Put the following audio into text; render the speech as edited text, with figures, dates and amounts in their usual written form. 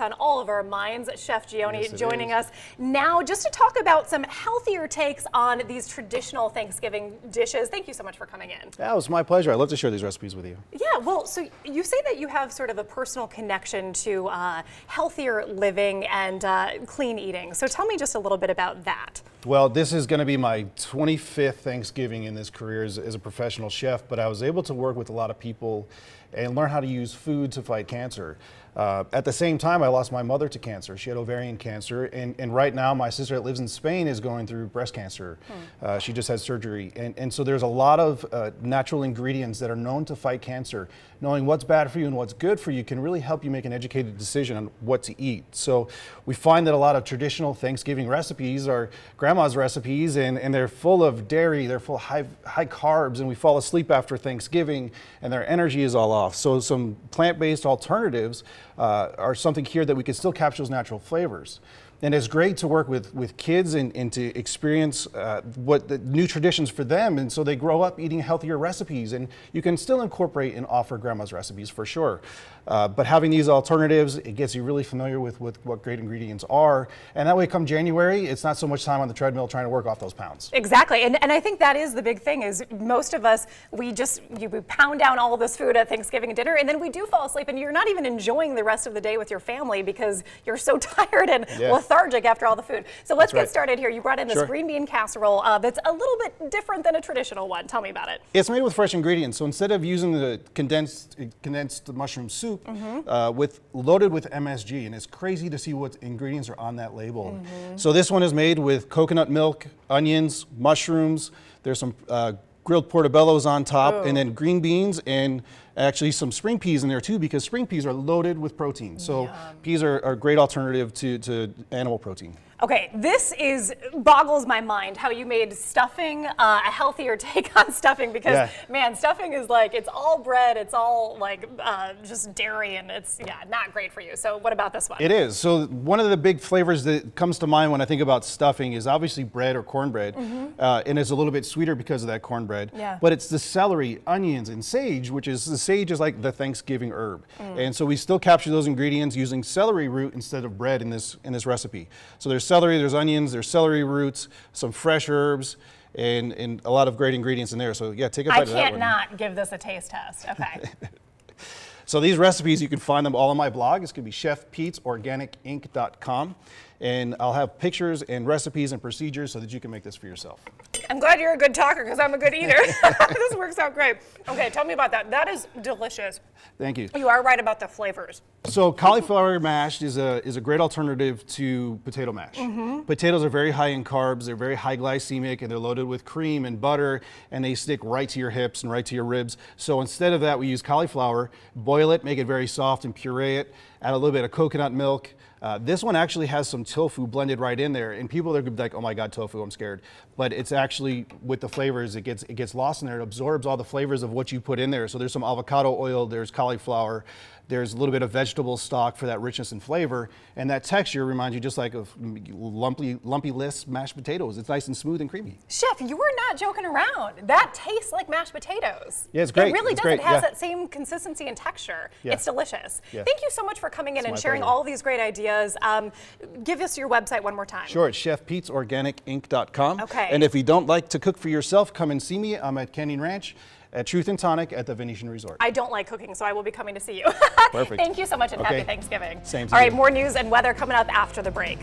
on all of our minds. Chef Gioni Yes, joining us now just to talk about some healthier takes on these traditional Thanksgiving dishes. Thank you so much for coming in. Yeah, it was my pleasure. I'd love to share these recipes with you. Yeah, well, so you say that you have sort of a personal connection to healthier living and clean eating. So tell me just a little bit about that. Well, this is going to be my 25th Thanksgiving in this career as a professional chef, but I was able to work with a lot of people and learn how to use food to fight cancer. At the same time, I lost my mother to cancer. She had ovarian cancer, and right now my sister that lives in Spain is going through breast cancer. She just had surgery, and so there's a lot of natural ingredients that are known to fight cancer. Knowing what's bad for you and what's good for you can really help you make an educated decision on what to eat. So we find that a lot of traditional Thanksgiving recipes are grandma's recipes, and they're full of dairy, they're full of high carbs, and we fall asleep after Thanksgiving and their energy is all off. So some plant-based alternatives are something here that we can still capture those natural flavors. And it's great to work with kids and to experience what the new traditions for them, and so they grow up eating healthier recipes, and you can still incorporate and offer grandma's recipes for sure. But having these alternatives, it gets you really familiar with what great ingredients are, and that way come January, it's not so much time on the treadmill trying to work off those pounds. Exactly, and I think that is the big thing is most of us, we pound down all this food at Thanksgiving dinner, and then we do fall asleep, and you're not even enjoying the rest of the day with your family because you're so tired and lethargic after all the food. So let's get started here. You brought in this green bean casserole that's a little bit different than a traditional one. Tell me about it. It's made with fresh ingredients. So instead of using the condensed mushroom soup, loaded with MSG, and it's crazy to see what ingredients are on that label. So this one is made with coconut milk, onions, mushrooms. There's some grilled portobellos on top, and then green beans, and actually some spring peas in there too, because spring peas are loaded with protein. So peas are a great alternative to animal protein. Okay, this boggles my mind how you made stuffing a healthier take on stuffing because, man, stuffing is like, it's all bread, it's all like just dairy, and it's, not great for you. So what about this one? It is. So one of the big flavors that comes to mind when I think about stuffing is obviously bread or cornbread, and it's a little bit sweeter because of that cornbread. But it's the celery, onions, and sage, the sage is like the Thanksgiving herb. And so we still capture those ingredients using celery root instead of bread in this recipe. So there's celery, there's onions, there's celery roots, some fresh herbs, and a lot of great ingredients in there. So yeah, take a bite of that one. I can't not give this a taste test. Okay. So these recipes, you can find them all on my blog. It's going to be chefpetesorganicinc.com. And I'll have pictures and recipes and procedures so that you can make this for yourself. I'm glad you're a good talker because I'm a good eater. This works out great. Okay, tell me about that. That is delicious. Thank you. You are right about the flavors. So cauliflower mash is a great alternative to potato mash. Potatoes are very high in carbs, they're very high glycemic, and they're loaded with cream and butter, and they stick right to your hips and right to your ribs. So instead of that, we use cauliflower, boil it, make it very soft, and puree it, add a little bit of coconut milk. This one actually has some tofu blended right in there, and people are gonna be like, oh my God, tofu, I'm scared. But it's actually, with the flavors, it gets lost in there. It absorbs all the flavors of what you put in there. So there's some avocado oil, there's cauliflower, there's a little bit of vegetable stock for that richness and flavor, and that texture reminds you just like of lumpy-less mashed potatoes. It's nice and smooth and creamy. Chef, you were not joking around. That tastes like mashed potatoes. Yeah, it's great. It really does. It has that same consistency and texture. It's delicious. Thank you so much for coming in and sharing all these great ideas. Give us your website one more time. Sure, it's chefpetesorganicinc.com. Okay. And if you don't like to cook for yourself, come and see me. I'm at Canyon Ranch at Truth and Tonic at the Venetian Resort. I don't like cooking, so I will be coming to see you. Perfect. Thank you so much, and happy Thanksgiving. Same to All you. right, more news and weather coming up after the break.